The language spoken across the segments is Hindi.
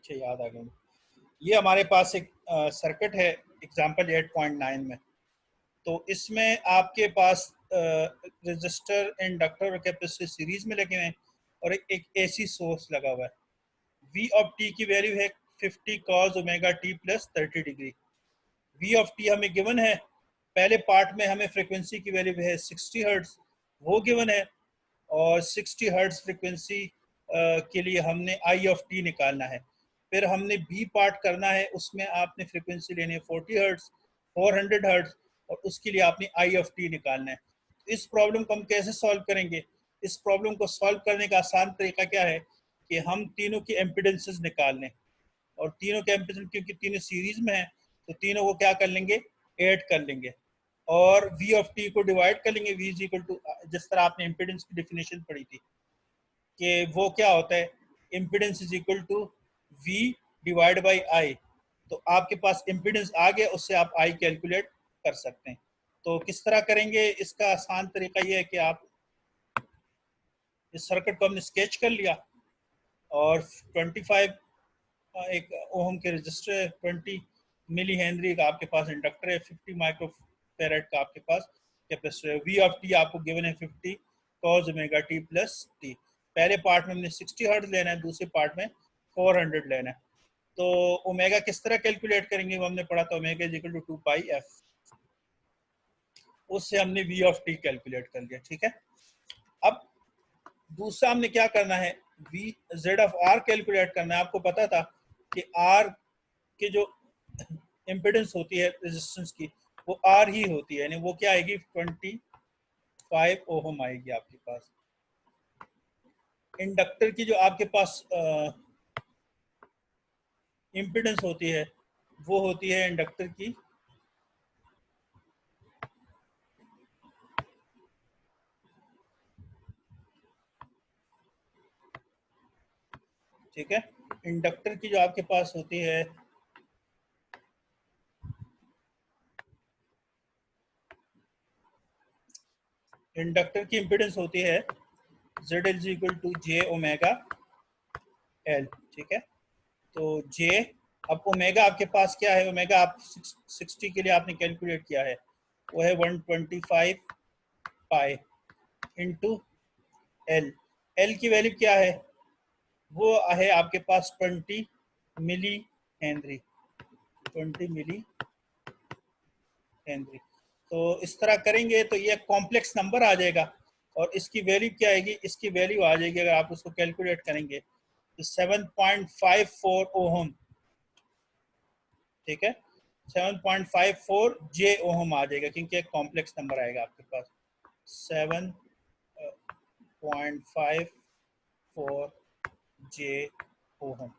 अच्छा याद आ गया। ये हमारे पास एक सर्किट है एग्जांपल 8.9 में। तो इसमें आपके पास रजिस्टर, इंडक्टर और कैपेसिटर सीरीज में लगे हुए हैं और एक एसी सोर्स लगा हुआ है। वी ऑफ टी की वैल्यू है 50 cos omega T plus 30 degree. V of T हमें गिवन है, पहले पार्ट में हमें फ्रिक्वेंसी की वैल्यू है 60 हर्ट्ज, वो गिवन है। और 60 हर्ट्ज फ्रिक्वेंसी के लिए हमने आई ऑफ टी निकालना है। फिर हमने बी पार्ट करना है, उसमें आपने फ्रिक्वेंसी लेनी है 40 हर्ट्ज, 400 हर्ट्ज, और उसके लिए आपने आई ऑफ टी निकालना है। तो इस प्रॉब्लम को हम कैसे सॉल्व करेंगे? इस प्रॉब्लम को सॉल्व करने का आसान तरीका क्या है कि हम तीनों की एम्पिडेंसेस निकाल लें, और तीनों के एम्पिडेंस क्योंकि तीनों सीरीज में हैं तो तीनों को क्या कर लेंगे, ऐड कर लेंगे और v ऑफ t को डिवाइड कर लेंगे। v इज इक्वल टू, जिस तरह आपने इम्पिडेंस की डेफिनेशन पढ़ी थी कि वो क्या होता है, impedance is equal to v divide by I. तो आपके पास इम्पिडेंस आ गया, उससे आप आई कैलकुलेट कर सकते हैं। तो किस तरह करेंगे, इसका आसान तरीका ये है कि आप इस सर्किट को हमने स्केच कर लिया और 25 एक ओम के रजिस्टर, 20 मिली हेनरी का आपके पास इंडक्टर है, 50 माइक्रो फेरेड का आपके पास कैपेसिटर है। वी ऑफ टी आपको गिवन है 50 cos omega T plus T. पहले पार्ट में हमने 60 हर्ट्ज लेना है, दूसरे पार्ट में 400 लेना है। तो ओमेगा किस तरह कैलकुलेट करेंगे, वो हमने पढ़ा था, omega is equal to 2 pi F. उससे हमने वी ऑफ टी कैलकुलेट कर लिया। ठीक है, अब दूसरा हमने क्या करना है, V Z of R calculate करना है। आपको पता था कि आर की जो इम्पिडेंस होती है रेजिस्टेंस की, वो आर ही होती है, यानी वो क्या आएगी, 25 ओहम आएगी आपके पास। इंडक्टर की जो आपके पास इम्पिडेंस होती है, वो होती है इंडक्टर की ठीक है, इंडक्टर की जो आपके पास होती है इंडक्टर की इम्पिडेंस होती है Z is equal to J omega L. ठीक है, तो जे, अब ओमेगा आपके पास क्या है, ओमेगा आप 60 के लिए आपने कैलकुलेट किया है, वो है 125 पाई इंटू एल। एल की वैल्यू क्या है, वो है आपके पास 20 मिली हेनरी, 20 मिली हेनरी। तो इस तरह करेंगे तो ये कॉम्प्लेक्स नंबर आ जाएगा, और इसकी वैल्यू क्या आएगी, इसकी वैल्यू आ जाएगी, अगर आप उसको कैलकुलेट करेंगे तो 7.54 ओहम। ठीक है, 7.54 जे ओहम आ जाएगा, क्योंकि एक कॉम्प्लेक्स नंबर आएगा आपके पास 7.54 जे ओहम।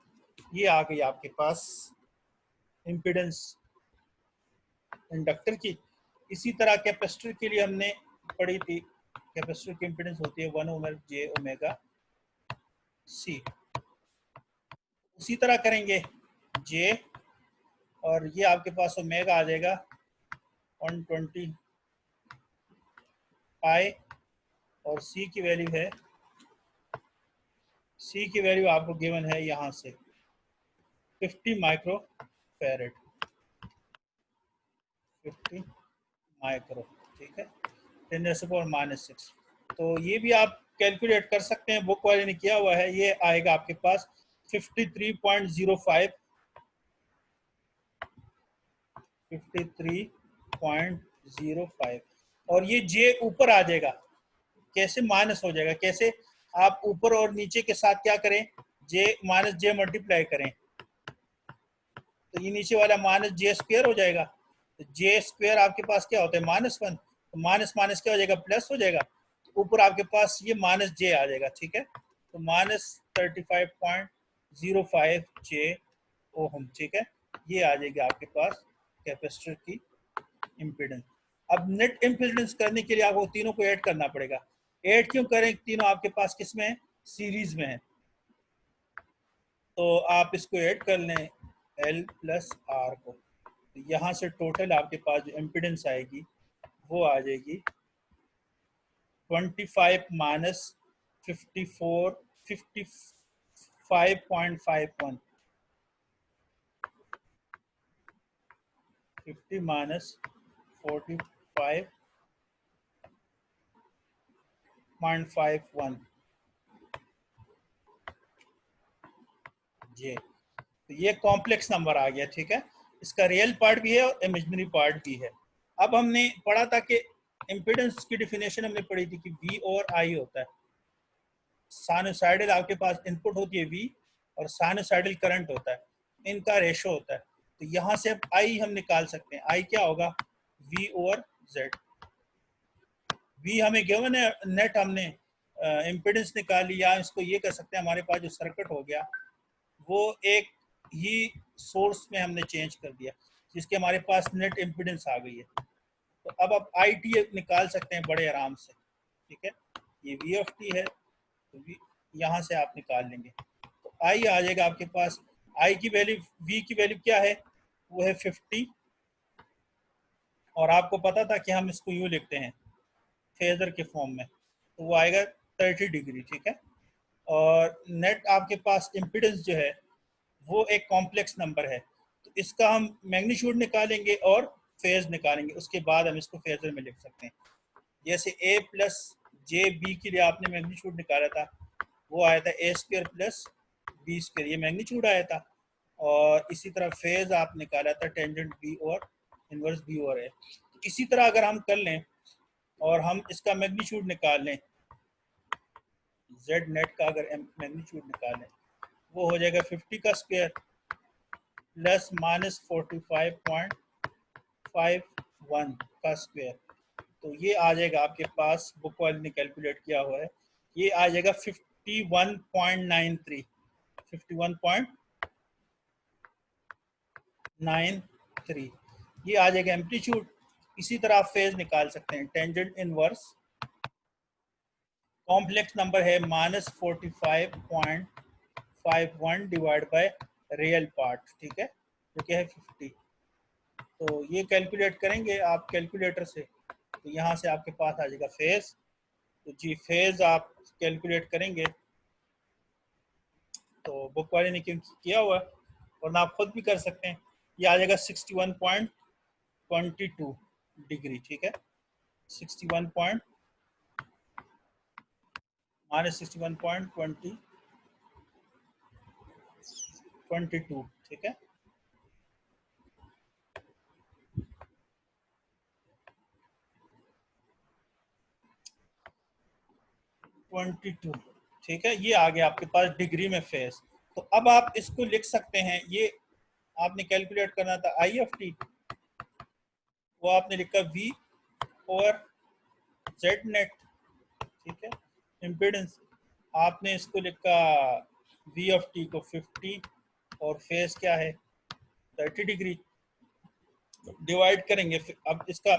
ये आ गई आपके पास इम्पिडेंस इंडक्टर की। इसी तरह कैपेसिटर के लिए हमने पढ़ी थी, कैपेसिटर की इम्पिडेंस होती है 1 ओमेगा जे ओमेगा सी। उसी तरह करेंगे जे, और ये आपके पास ओमेगा आ जाएगा 120 पाई, और सी की वैल्यू है, सी की वैल्यू आपको गिवन है यहाँ से 50 माइक्रो फेरेड, 50 माइक्रो। ठीक है, 10⁻⁻⁶। तो ये भी आप कैलकुलेट कर सकते हैं, बुक वाले ने किया हुआ है। ये आएगा आपके पास 53.05, 53.05, और ये जे ऊपर आ जाएगा। कैसे माइनस हो जाएगा, कैसे, आप ऊपर और नीचे के साथ क्या करें, जे माइनस जे मल्टीप्लाई करें, तो ये नीचे वाला माइनस जे स्क्वायर हो जाएगा। तो जे स्क्वायर आपके पास क्या होता है, -1, तो माइनस माइनस क्या हो जाएगा, प्लस हो जाएगा। तो ऊपर आपके पास ये माइनस जे आ जाएगा। ठीक है, तो -35.05 जे ओहम। ठीक है, ये आ जाएगी आपके पास कैपेसिटर की इम्पिडेंस। अब नेट इम्पिडेंस करने के लिए आपको तीनों को ऐड करना पड़ेगा। ऐड क्यों करें, तीनों आपके पास किस में है, सीरीज में है। तो आप इसको ऐड कर लें एल प्लस आर को, तो यहाँ से टोटल आपके पास जो इम्पिडेंस आएगी वो आ जाएगी 25 - 54 55.51, 50 माइनस 45.51 जी। तो ये कॉम्प्लेक्स नंबर आ गया, ठीक है। इसका रियल पार्ट भी है और इमेजिनरी पार्ट भी है। अब हमने पढ़ा था कि इम्पीडेंस की डिफिनेशन हमने पढ़ी थी कि V और I होता है। साइनोसाइडल आपके पास इनपुट होती है V और साइनोसाइडल करंट होता है, इनका रेशो होता है। तो यहाँ से अब I हम निकाल सकते हैं। I क्या होगा? V over Z। V हमें गिवन है, नेट हमने इम्पीडेंस निकाली, या इसको ये कह सकते हैं हमारे पास जो सर्किट हो गया वो एक ही सोर्स में हमने चेंज कर दिया, जिसके हमारे पास नेट इम्पीडेंस आ गई है। तो अब आप आई टी निकाल सकते हैं बड़े आराम से, ठीक है। ये वी एफ टी है, तो यहाँ से आप निकाल लेंगे। तो आई आ जाएगा आपके पास। आई की वैल्यू, वी की वैल्यू क्या है? वो है 50, और आपको पता था कि हम इसको यूँ लिखते हैं फेजर के फॉर्म में, तो वो आएगा 30 डिग्री, ठीक है। और नेट आपके पास इम्पीडेंस जो है वो एक कॉम्प्लेक्स नंबर है, तो इसका हम मैग्नीट्यूड निकालेंगे और फेज निकालेंगे, उसके बाद हम इसको फेजर में लिख सकते हैं। जैसे a प्लस जे बी के लिए आपने मैग्नीट्यूड निकाला था, वो आया था ए स्क्र प्लस बी स्क्र, ये मैग्नीट्यूड आया था। और इसी तरह फेज आप निकाला था टेंजेंट बी और इनवर्स बी और ए। तो इसी तरह अगर हम कर लें और हम इसका मैग्नीट्यूड निकाल लें, जेड नेट का अगर मैग्नीट्यूड निकालें, वो हो जाएगा 50 का स्क्वायर प्लस माइनस 45.51 का स्क्वायर। तो ये आ जाएगा आपके पास, बुक वाले ने कैलकुलेट किया हुआ है, ये आ जाएगा 51.93, 51.93 ये आ जाएगा एम्पलीट्यूड। इसी तरह आप फेज निकाल सकते हैं, टेंजेंट इनवर्स कॉम्प्लेक्स नंबर है -45.51 डिवाइड बाय रियल पार्ट, ठीक है, जो क्या है 50। तो ये कैलकुलेट करेंगे आप कैलकुलेटर से, तो यहाँ से आपके पास आ जाएगा फेज। तो जी फेज आप कैलकुलेट करेंगे, तो बुक वाले ने क्यों किया हुआ, वरना आप खुद भी कर सकते हैं। ये आ जाएगा 61.22 डिग्री, ठीक है। 61 पॉइंट माइनस 61.22, ठीक है। 22, ठीक है। ये आ गया आपके पास डिग्री में फेज। तो अब आप इसको लिख सकते हैं, ये आपने कैलकुलेट करना था आई एफ टी, वो आपने लिखा वी और जेड नेट, ठीक है, इम्पीडेंस। आपने इसको लिखा वी एफ टी को 50 और फेज क्या है 30 डिग्री। डिवाइड करेंगे, अब इसका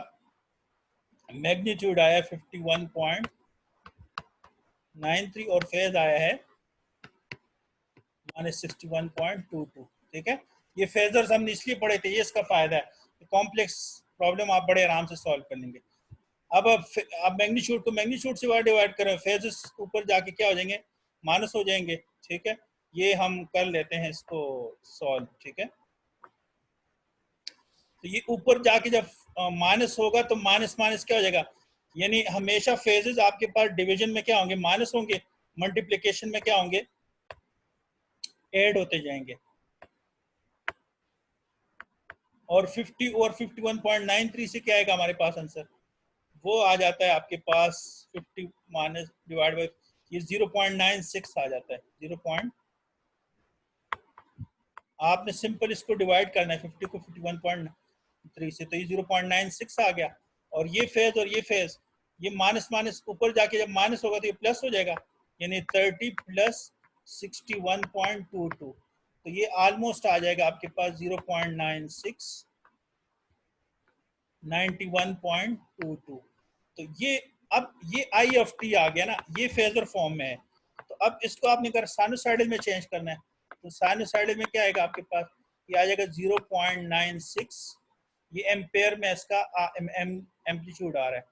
मैग्नीट्यूड आया 51.93 और फेज आया है -61.22, ठीक है। ये फेजर्स हमने इसलिए पढ़े थे, ये इसका फायदा है, कॉम्प्लेक्स प्रॉब्लम आप बड़े आराम से सॉल्व कर लेंगे। अब आप मैग्नीट्यूड को मैग्नीट्यूड से डिवाइड करें, फेजेस ऊपर जाके क्या हो जाएंगे, माइनस हो जाएंगे, ठीक है। ये हम कर लेते हैं इसको सॉल्व, ठीक है। तो ये ऊपर जाके जब माइनस होगा तो माइनस माइनस क्या हो जाएगा, यानी हमेशा फेजेस आपके पास डिवीजन में क्या होंगे, माइनस होंगे, मल्टीप्लिकेशन में क्या होंगे, ऐड होते जाएंगे। और 50 और 51.93 से क्या आएगा हमारे पास आंसर, वो आ जाता है आपके पास 50 माइनस डिवाइड बाई ये 0.96 आ जाता है। 0. आपने सिंपल इसको डिवाइड करना है 50 को 51.3 से, तो ये 0.96 आ गया। और ये फेज और ये फेज, ये माइनस माइनस ऊपर जाके जब माइनस होगा तो ये प्लस हो जाएगा, यानी 30 प्लस 61.22, तो ये ऑलमोस्ट आ जाएगा आपके पास 0.96 91.22। तो ये अब ये आई एफ टी आ गया ना, ये फेजर फॉर्म में है। तो अब इसको आपने अगर साइनोसाइडल में चेंज करना है, तो साइनोसाइडल में क्या आएगा आपके पास, ये आ जाएगा 0.96, ये एम्पेयर में इसका एम्पलीट्यूड आ रहा है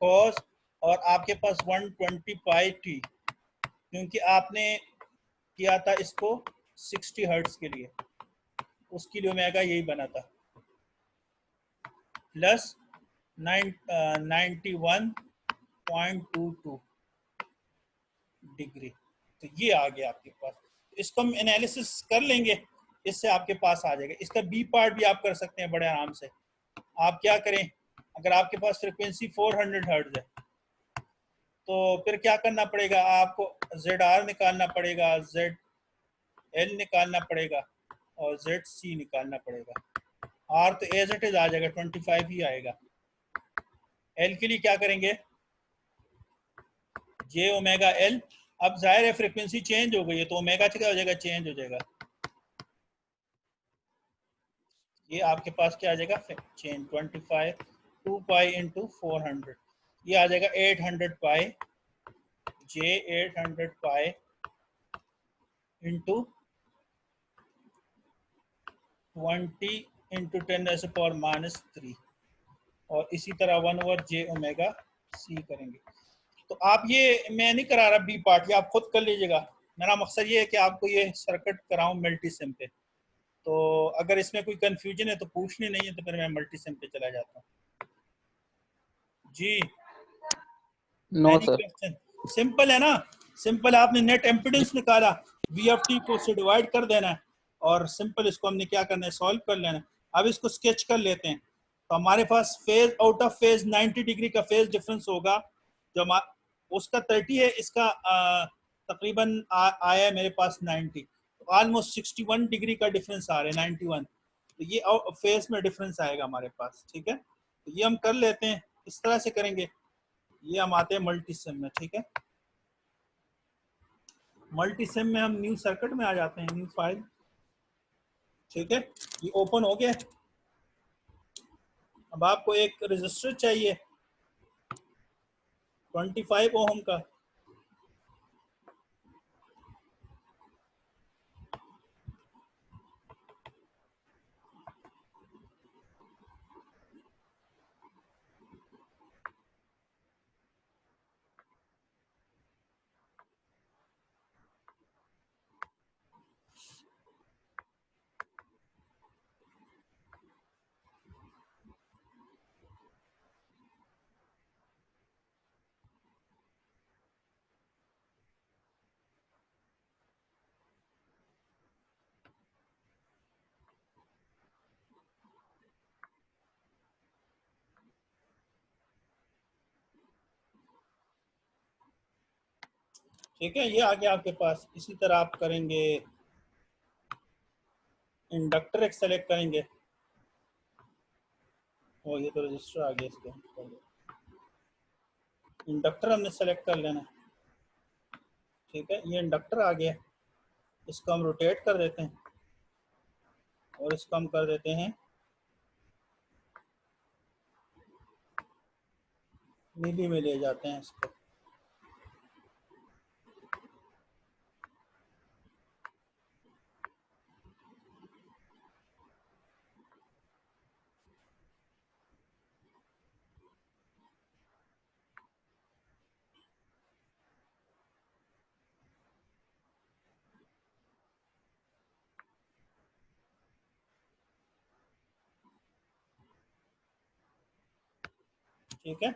कॉस, और आपके पास 120 पाई टी, क्योंकि आपने किया था इसको 60 हर्ट्ज के लिए, उसके लिए ओमेगा यही बना था। Plus 91.22 degree. तो ये आ गया आपके पास। इसको हम एनालिसिस कर लेंगे, इससे आपके पास आ जाएगा। इसका बी पार्ट भी आप कर सकते हैं बड़े आराम से। आप क्या करें, अगर आपके पास फ्रिक्वेंसी 400 हर्ट्ज है तो फिर क्या करना पड़ेगा आपको, ZR निकालना पड़ेगा, ZL निकालना पड़ेगा और ZC निकालना पड़ेगा। R तो एज इट इज आ जाएगा, 25 ही आएगा। L के लिए क्या करेंगे, J ओमेगा L। अब जाहिर है फ्रिक्वेंसी चेंज हो गई है तो ओमेगा क्या हो जाएगा, चेंज हो जाएगा। ये आपके पास क्या आ जाएगा, चेंज 25 2 पाई इंटू 400, ये आ जाएगा 800 पाई, J 800 पाई इंटू 20 इंटू 10⁻³ और इसी तरह 1/J ओमेगा C करेंगे। तो आप ये, मैं नहीं करा रहा बी पार्ट, ये आप खुद कर लीजिएगा। मेरा मकसद ये है कि आपको ये सर्किट कराऊं मल्टी सिम पे। तो अगर इसमें कोई कंफ्यूजन है तो पूछनी नहीं है, तो फिर मैं मल्टी सिम पे चला जाता हूँ। जी no any sir. Question? Simple है ना, सिंपल। आपने नेट एम्पिडेंस निकाला, VFT को से डिवाइड कर देना है और सिंपल इसको हमने क्या करना है, सॉल्व कर लेना है। अब इसको स्केच कर लेते हैं। तो हमारे पास phase out of phase 90 degree का फेज डिफरेंस होगा, जो उसका 30 है, इसका तकरीबन आया है मेरे पास 90, तो ऑलमोस्ट 61 डिग्री का डिफरेंस आ रहा है, 91। तो ये फेज में डिफरेंस आएगा हमारे पास, ठीक है। तो ये हम कर लेते हैं, इस तरह से करेंगे। ये हम आते हैं मल्टी सिम में, ठीक है। मल्टी सिम में हम न्यू सर्किट में आ जाते हैं, न्यू फाइल, ठीक है। ये ओपन हो गया। अब आपको एक रजिस्टर चाहिए 25 ओम का, ठीक है। ये आ गया आपके पास। इसी तरह आप करेंगे, इंडक्टर एक सेलेक्ट करेंगे। ओ ये तो रजिस्टर आ गया, इसको इंडक्टर हमने सेलेक्ट कर लेना, ठीक है। ये इंडक्टर आ गया, इसको हम रोटेट कर देते हैं और इसको हम कर देते हैं नीली में ले जाते हैं इसको, ठीक है।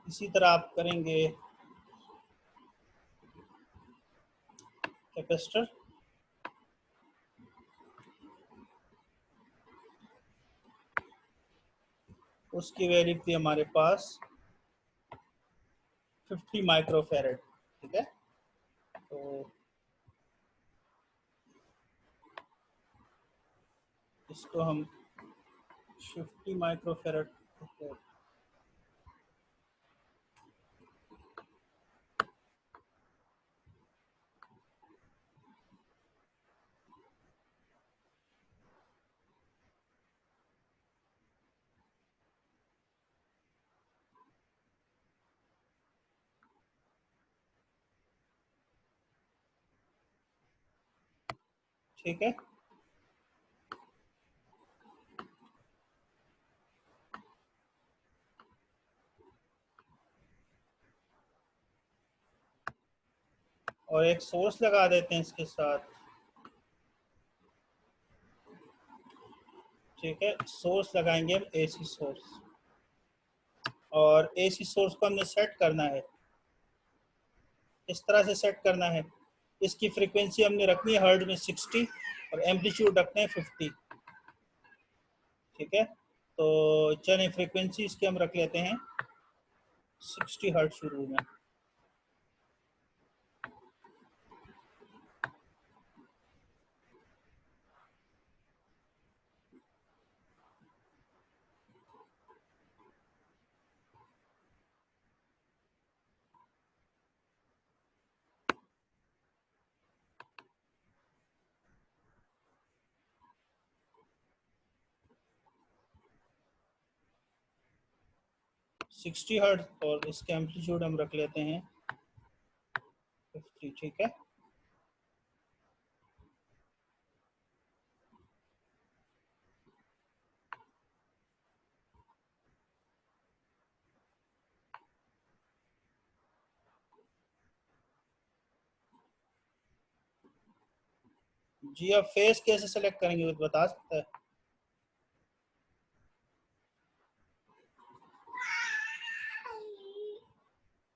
इसी तरह आप करेंगे कैपेसिटर, उसकी वैल्यू थी हमारे पास 50 माइक्रोफेरेड, ठीक है। तो इसको हम 50 माइक्रोफेरेड, ठीक है। और एक सोर्स लगा देते हैं इसके साथ, ठीक है। सोर्स लगाएंगे हम AC सोर्स, और AC सोर्स को हमने सेट करना है, इस तरह से सेट करना है। इसकी फ्रीक्वेंसी हमने रखनी है हर्ट्ज में 60 और एम्पलीट्यूड रखने हैं 50। ठीक है, तो चलिए फ्रीक्वेंसी इसकी हम रख लेते हैं 60 हर्ट्ज शुरू में। 60 हर्ट्ज और इसके एम्पलीट्यूड हम रख लेते हैं 50। ठीक है, जी अब फेस कैसे सेलेक्ट करेंगे वो बता सकता है?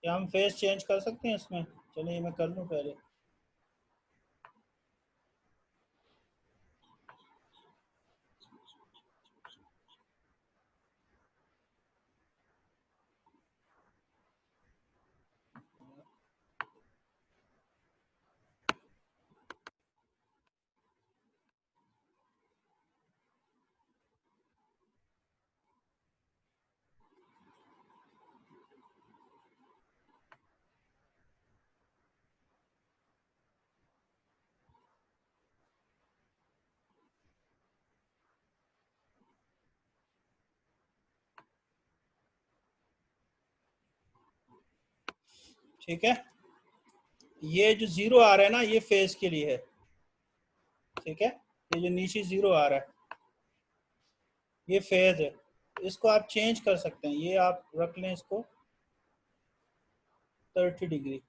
क्या हम फेस चेंज कर सकते हैं इसमें? चलिए मैं कर लूँ पहले। ठीक है, ये जो जीरो आ रहा है ना ये फेस के लिए है। ठीक है, ये जो नीचे जीरो आ रहा है ये फेज है, इसको आप चेंज कर सकते हैं। ये आप रख लें इसको 30 डिग्री।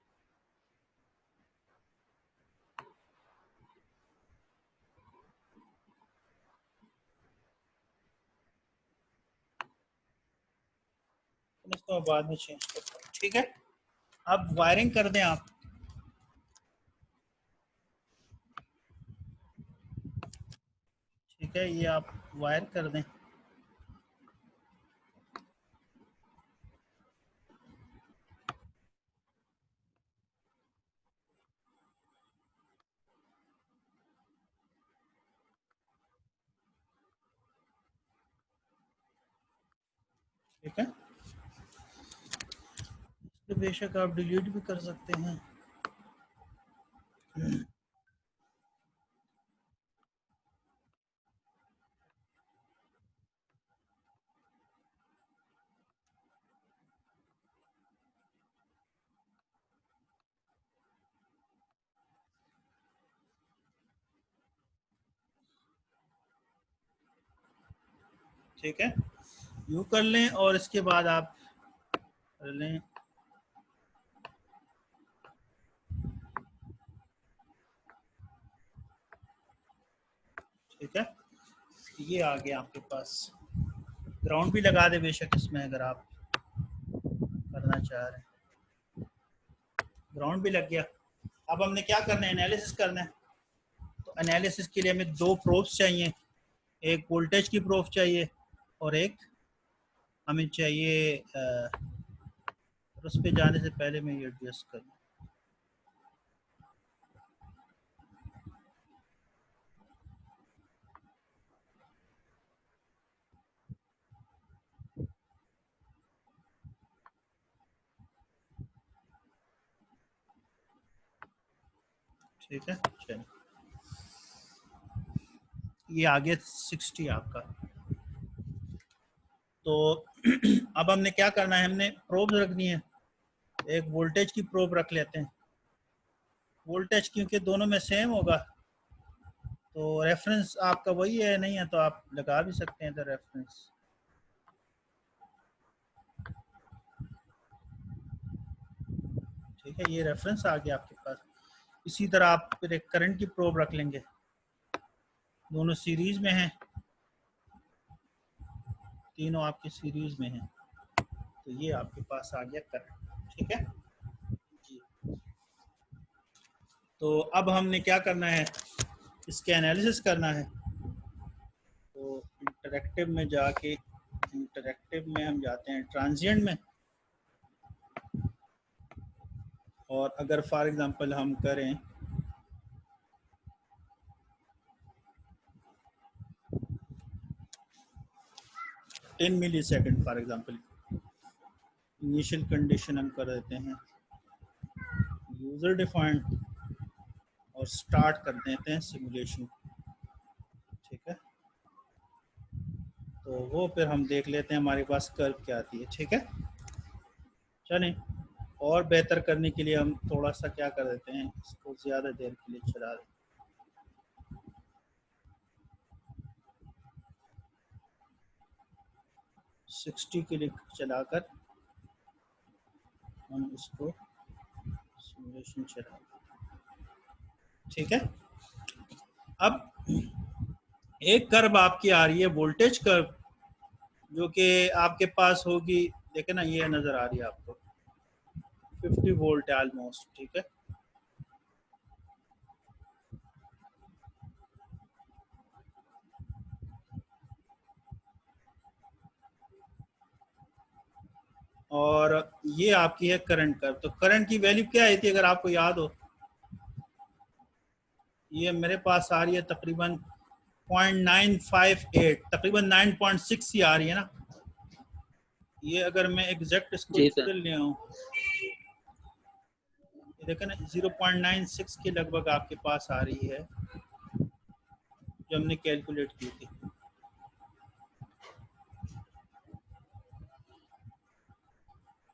इसको मैं बाद में चेंज करता हूँ। ठीक है, अब वायरिंग कर दें आप। ठीक है, ये आप वायर कर दें। ठीक है, तो बेशक आप डिलीट भी कर सकते हैं। ठीक है, यू कर लें और इसके बाद आप कर लें। ठीक है, ये आ गया आपके पास। ग्राउंड भी लगा दे बेशक इसमें अगर आप करना चाह रहे हैं। ग्राउंड भी लग गया। अब हमने क्या करना है, एनालिसिस करना है। तो एनालिसिस के लिए हमें दो प्रूफ्स चाहिए, एक वोल्टेज की प्रूफ चाहिए और एक हमें चाहिए उस पर जाने से पहले मैं ये एडजस्ट कर लूँ। ठीक है, चलिए ये आगे 60 आपका। तो अब हमने क्या करना है, हमने प्रोब रखनी है। एक वोल्टेज की प्रोब रख लेते हैं। वोल्टेज क्योंकि दोनों में सेम होगा तो रेफरेंस आपका वही है, नहीं है तो आप लगा भी सकते हैं इधर रेफरेंस। ठीक है, ये रेफरेंस आ गया आपके पास। इसी तरह आप फिर एक करंट की प्रोब रख लेंगे, दोनों सीरीज में हैं, तीनों आपके सीरीज में हैं। तो तो ये आपके पास आ गया करंट। ठीक है जी। तो अब हमने क्या करना है, इसके एनालिसिस करना है। तो इंटरेक्टिव में जाके, इंटरेक्टिव में हम जाते हैं ट्रांजिएंट में, और अगर फॉर एग्जांपल हम करें 10 millisecond for example, initial condition हम कर देते हैं यूजर डिफाइंड और स्टार्ट कर देते हैं सिमुलेशन। ठीक है, तो वो फिर हम देख लेते हैं हमारे पास कर्व क्या आती है। ठीक है, चलें, और बेहतर करने के लिए हम थोड़ा सा क्या कर देते हैं, इसको ज़्यादा देर के लिए चला देते हैं। 60 के लिए चलाकर हम इसको सिमुलेशन चला। ठीक है, अब एक कर्व आपकी आ रही है वोल्टेज कर्व, जो कि आपके पास होगी, देखे ना, ये नज़र आ रही है आपको 50 वोल्ट है ऑलमोस्ट। ठीक है, और ये आपकी है करंट कर्व। तो करंट की वैल्यू क्या आई थी अगर आपको याद हो, ये मेरे पास आ रही है तकरीबन 0.958, तकरीबन 9.6 ही आ रही है ना। ये अगर मैं एग्जैक्ट इसको जी सर। कर लिया हूँ, ये देखें ना 0.96 के लगभग आपके पास आ रही है जो हमने कैलकुलेट की थी।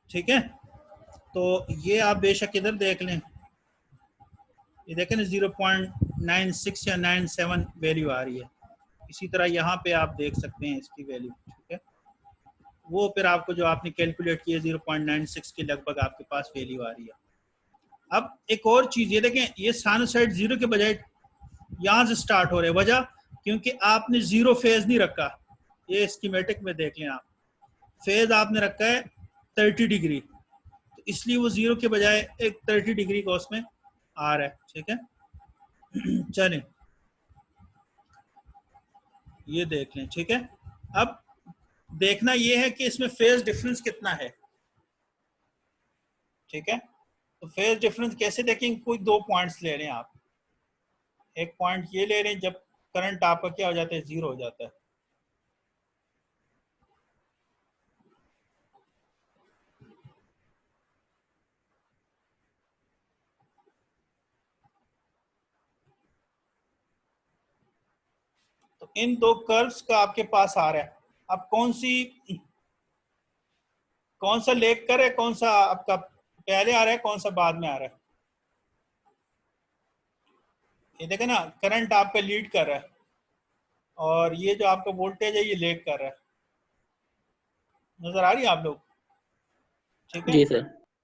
ठीक है, तो ये आप बेशक इधर देख लें, ये देखें ना 0.96 या 97 वैल्यू आ रही है। इसी तरह यहाँ पे आप देख सकते हैं इसकी वैल्यू। ठीक है, वो फिर आपको जो आपने कैलकुलेट किया 0.96 के लगभग आपके पास वैल्यू आ रही है। अब एक और चीज़ ये देखें, ये साइनसॉइड जीरो के बजाय यहाँ से स्टार्ट हो रहे, वजह क्योंकि आपने जीरो फेज नहीं रखा। ये स्कीमेटिक में देख लें आप, फेज आपने रखा है 30 डिग्री, तो इसलिए वो जीरो के बजाय एक 30 डिग्री का उसमें आ रहा है। ठीक है, चलें ये देख लें। ठीक है, अब देखना ये है कि इसमें फेज डिफरेंस कितना है। ठीक है, तो फेज डिफरेंस कैसे देखेंगे, कोई दो पॉइंट्स ले लें आप। एक पॉइंट ये ले लें जब करंट आपका क्या हो जाता है, जीरो हो जाता है। तो इन दो कर्व्स का आपके पास आ रहा है। अब कौन सा लेग कर है, कौन सा आपका पहले आ रहा है, कौन सा बाद में आ रहा है। ये देखें ना, करंट आपका लीड कर रहा है और ये जो आपका वोल्टेज है ये लेग कर रहा है। नजर आ रही है आप लोग। ठीक है, जी सर।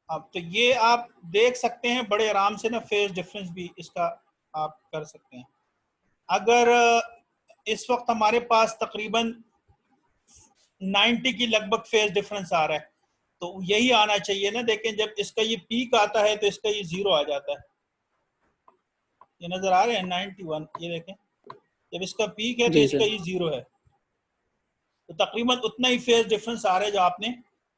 अब तो ये आप देख सकते हैं बड़े आराम से ना, फेज डिफरेंस भी इसका आप कर सकते हैं। अगर इस वक्त हमारे पास तकरीबन 90 की लगभग फेज डिफरेंस आ रहा है, तो यही आना चाहिए ना। देखें जब इसका ये पीक आता है तो इसका ये जीरो आ जाता है। ये नजर आ रहे हैं 91, ये देखें जब इसका पीक है तो जी इसका सर। ये जीरो है। तो तकरीबन उतना ही फेज डिफरेंस आ रहा है जो आपने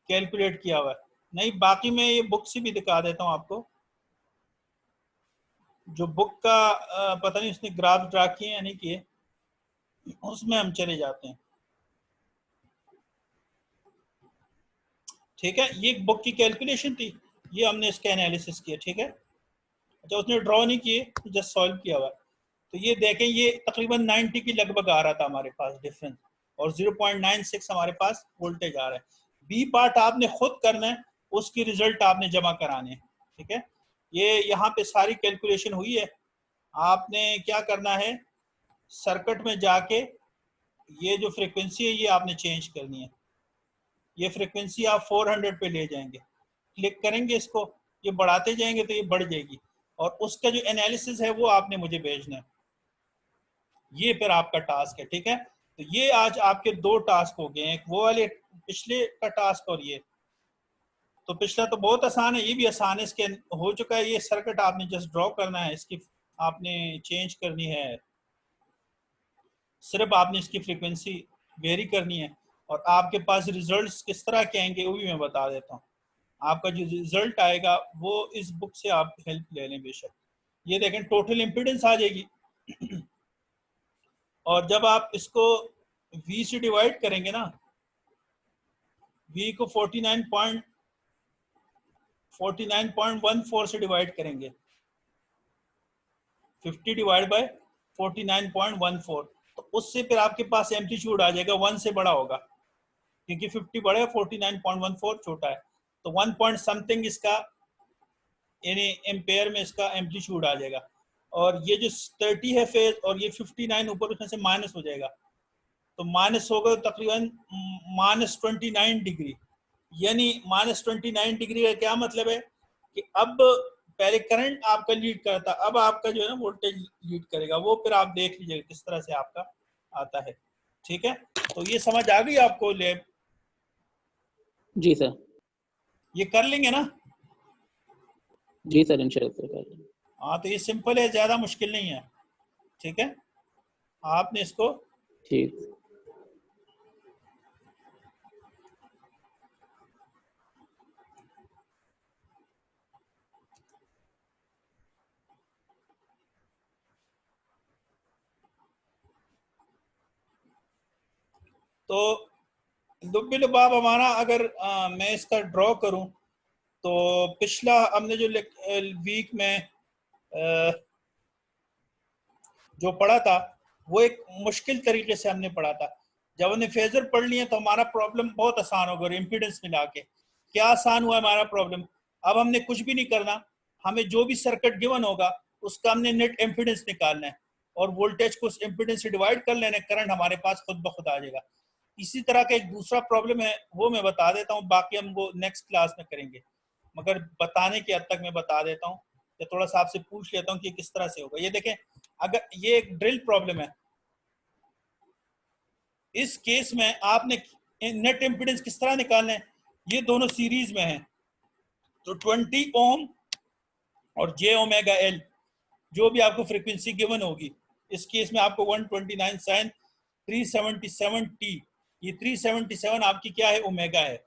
कैलकुलेट किया हुआ है। नहीं, बाकी मैं ये बुक से भी दिखा देता हूँ आपको, जो बुक का पता नहीं उसने ग्राफ ड्रा किए या नहीं किए, उसमें हम चले जाते हैं। ठीक है, ये बुक की कैलकुलेशन थी, ये हमने इसका एनालिसिस किया। ठीक है, अच्छा उसने ड्रॉ नहीं किए, जस्ट सॉल्व किया हुआ। तो ये देखें, ये तकरीबन 90 के लगभग आ रहा था हमारे पास डिफरेंस, और 0.96 हमारे पास वोल्टेज आ रहा है। बी पार्ट आपने खुद करना है, उसकी रिजल्ट आपने जमा कराने हैं। ठीक है, ये यहाँ पे सारी कैलकुलेशन हुई है। आपने क्या करना है, सर्किट में जाके ये जो फ्रीक्वेंसी है ये आपने चेंज करनी है। ये फ्रीक्वेंसी आप 400 पे ले जाएंगे, क्लिक करेंगे इसको, ये बढ़ाते जाएंगे तो ये बढ़ जाएगी, और उसका जो एनालिसिस है वो आपने मुझे भेजना है। ये फिर आपका टास्क है। ठीक है, तो ये आज आपके दो टास्क हो गए हैं, एक वो वाले पिछले का टास्क और ये। तो पिछला तो बहुत आसान है, ये भी आसान है, इसके हो चुका है। ये सर्किट आपने जस्ट ड्रॉ करना है, इसकी आपने चेंज करनी है, सिर्फ आपने इसकी फ्रीक्वेंसी वेरी करनी है। और आपके पास रिजल्ट्स किस तरह के आएंगे वो भी मैं बता देता हूँ। आपका जो रिजल्ट आएगा वो इस बुक से आप हेल्प ले लें बेशक। ये देखें टोटल इम्पीडेंस आ जाएगी और जब आप इसको V से डिवाइड करेंगे ना, V को 49.14 से डिवाइड करेंगे, 50 डिवाइड बाय 49.14, तो उससे फिर आपके पास एम्पलीट्यूड आ जाएगा 1 से बड़ा होगा, क्योंकि 50 बड़ा है 49.14 छोटा है, तो 1 पॉइंट समथिंग इसका यानी एम्पेयर में इसका एम्पलीट्यूड आ जाएगा। और ये जो 30 है फेज और ये 59 ऊपर उसमें से माइनस हो जाएगा, तो माइनस होगा तकरीबन -29 डिग्री। यानी -29 डिग्री का क्या मतलब है कि अब पहले करंट आपका लीड करता, अब आपका जो है ना वोल्टेज लीड करेगा। वो फिर आप देख लीजिएगा किस तरह से आपका आता है। ठीक है, तो ये समझ आ गई आपको लैब? जी सर। ये कर लेंगे ना? जी सर, इंशाल्लाह। हाँ, तो ये सिंपल है, ज्यादा मुश्किल नहीं है। ठीक है, आपने इसको ठीक। तो लुब्बी लुबाब हमारा अगर मैं इसका ड्रॉ करूं तो पिछला हमने जो वीक में जो पढ़ा था वो एक मुश्किल तरीके से हमने पढ़ा था। जब हमने फेजर पढ़ लिए तो हमारा प्रॉब्लम बहुत आसान हो गया। इम्पीडेंस मिला के क्या आसान हुआ हमारा प्रॉब्लम? अब हमने कुछ भी नहीं करना, हमें जो भी सर्किट गिवन होगा उसका हमने नेट इम्पीडेंस निकालना है और वोल्टेज को उस इम्पीडेंस से डिवाइड कर लेना है, करंट हमारे पास खुद ब खुद आ जाएगा। इसी तरह का एक दूसरा प्रॉब्लम है, वो मैं बता देता हूँ, बाकी हम वो नेक्स्ट क्लास में करेंगे, मगर बताने के हद तक मैं बता देता हूँ या थोड़ा सा आपसे पूछ लेता हूँ कि किस तरह से होगा। ये देखें, अगर ये एक ड्रिल प्रॉब्लम है, इस केस में आपने नेट इम्पीडेंस किस तरह निकालना है? ये दोनों सीरीज में हैं, तो 20 ओम और j ओमेगा एल, जो भी आपको फ्रीक्वेंसी गिवन होगी, इस केस में आपको 129 sin 377 t, ये 377 आपकी क्या है? ओमेगा है।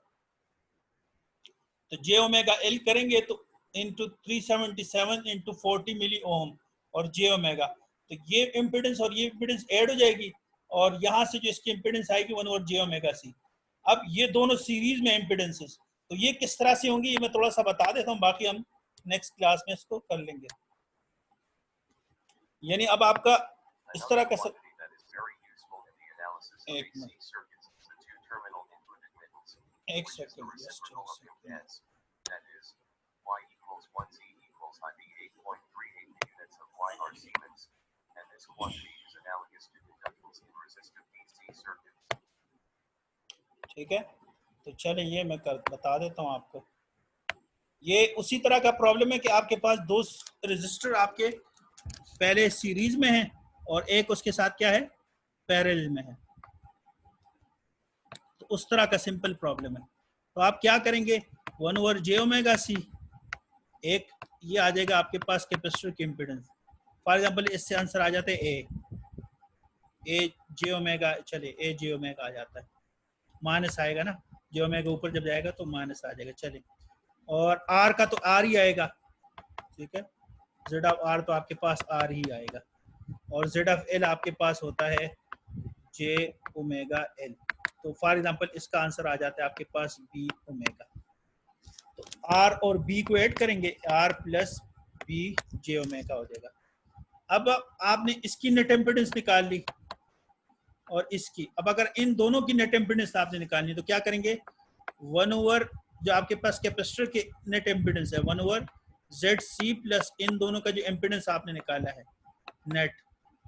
तो j ओमेगा एल करेंगे तो इंटू 377 इंटू 40 मिली ओम और j ओमेगा, तो ये इम्पीडेंस और ये इम्पीडेंस ऐड हो जाएगी और यहाँ से जो इसकी इम्पीडेंस आएगी 1 और j ओमेगा सी। अब ये दोनों सीरीज में इम्पीडेंसेस, तो ये किस तरह से होंगी ये मैं थोड़ा सा बता देता हूँ, बाकी हम नेक्स्ट क्लास में इसको कर लेंगे। यानी अब आपका इस तरह का सब एक सेकंड ठीक है, तो चलिए ये मैं बता देता हूँ आपको। ये उसी तरह का प्रॉब्लम है कि आपके पास दो रजिस्टर आपके पहले सीरीज में है और एक उसके साथ क्या है? पैरेलल में है। तो उस तरह का सिंपल प्रॉब्लम है। तो आप क्या करेंगे? 1 ओवर j ओमेगा सी, एक ये आ जाएगा आपके पास कैपेसिटर की इम्पीडेंस। फॉर एग्जांपल इससे आंसर आ जाता है ए जे ओमेगा, चलिए ए जे ओमेगा आ जाता है, माइनस आएगा ना, जे ओमेगा ऊपर जब जाएगा तो माइनस आ जाएगा। चलिए, और आर का तो आर ही आएगा, ठीक है, जेड ऑफ आर तो आपके पास आर ही आएगा, और जेड ऑफ एल आपके पास होता है जे ओमेगा एल। तो फॉर एग्जांपल इसका आंसर आ जाता है आपके पास बी ओमेगा। तो आर और बी को ऐड करेंगे, R plus B J omega हो जाएगा। अब आपने इसकी नेट इम्पीडेंस निकाल ली और इसकी, अब अगर इन दोनों की नेट इम्पीडेंस आपने निकालनी तो क्या करेंगे? 1 ओवर जो आपके पास कैपेसिटर के नेट इम्पीडेंस है 1 ओवर जेड सी प्लस इन दोनों का जो इम्पीडेंस आपने निकाला है नेट,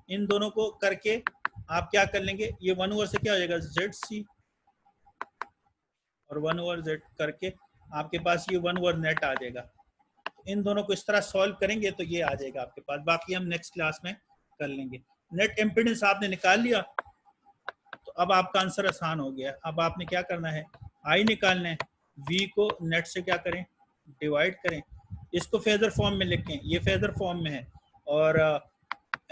इन दोनों को करके आप क्या कर लेंगे? ये 1 ओवर से क्या हो जाएगा? जेड सी, और 1 ओवर जेड करके आपके पास ये 1 ओवर नेट आ जाएगा। इन दोनों को इस तरह सॉल्व करेंगे तो ये आ जाएगा आपके पास, बाकी हम नेक्स्ट क्लास में कर लेंगे। नेट इम्पीडेंस आपने निकाल लिया तो अब आपका आंसर आसान हो गया। अब आपने क्या करना है? आई निकालना है, V को नेट से क्या करें, डिवाइड करें, इसको फेजर फॉर्म में लिखें, ये फेजर फॉर्म में है, और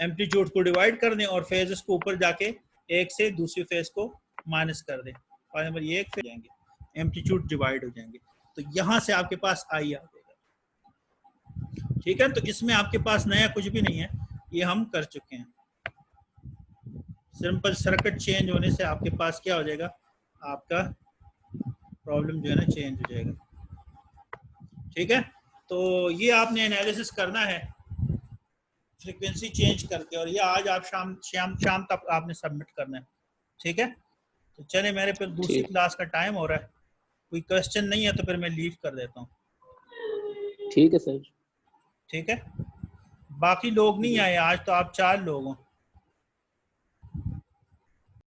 एम्पलीट्यूड को डिवाइड कर दें और फेजेस को ऊपर जाके एक से दूसरी फेज को माइनस कर दें, फॉर एग्जाम्पल ये एक फेज जाएंगे, एम्पलीट्यूड डिवाइड हो जाएंगे, तो यहाँ से आपके पास आई आ जाएगा। ठीक है, तो इसमें आपके पास नया कुछ भी नहीं है, ये हम कर चुके हैं। सिंपल सर्किट चेंज होने से आपके पास क्या हो जाएगा, आपका प्रॉब्लम जो है ना चेंज हो जाएगा। ठीक है, तो ये आपने एनालिसिस करना है फ्रीक्वेंसी चेंज करके, और ये आज आप शाम तक आपने सबमिट करना है। ठीक है, तो चले मेरे फिर दूसरी क्लास का टाइम हो रहा है, कोई क्वेश्चन नहीं है तो फिर मैं लीव कर देता हूँ। ठीक है सर। ठीक है, बाकी लोग नहीं आए आज, तो आप 4 लोग हो।